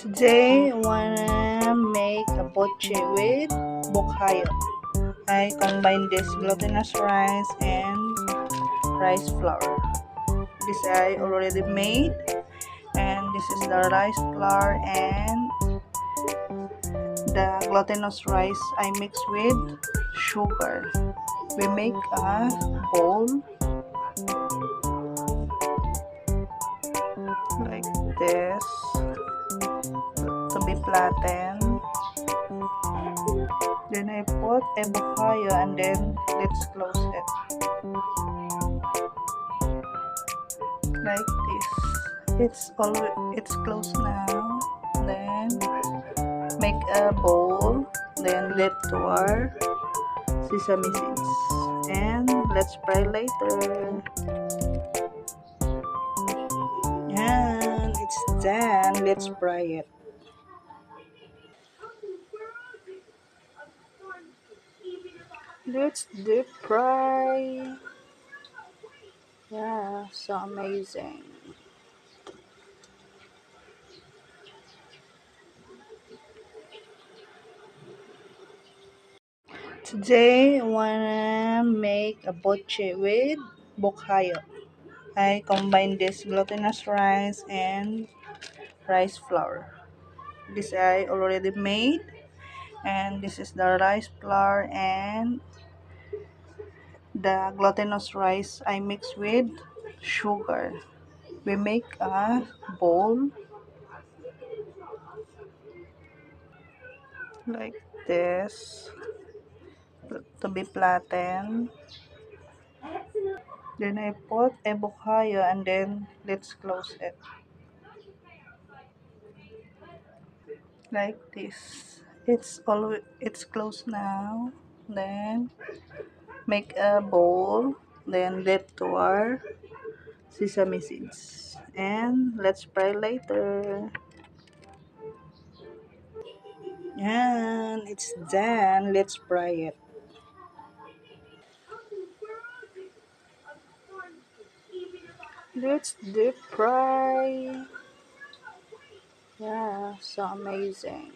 Today, I wanna make a boche with bokhayo. I combine this glutinous rice and rice flour. This I already made, and this is the rice flour and the glutinous rice I mix with sugar. We make a bowl like this to be flattened. Then I put a bokhayo and then let's close it like this. It's closed now. Then make a bowl. Then let to our sesame seeds and let's fry later. And it's done. Let's fry it. Let's deep fry. Yeah, so amazing. Today, I wanna make a boche with bokhayo. I combine this glutinous rice and rice flour. This I already made, and this is the rice flour and the glutinous rice I mix with sugar. We make a bowl like this to be flattened. Then I put a bokhayo and then let's close it like this. It's closed now. Then make a bowl. Then let to our sesame seeds and let's fry later. And it's done. Let's fry it. Let's deep fry. Yeah, so amazing.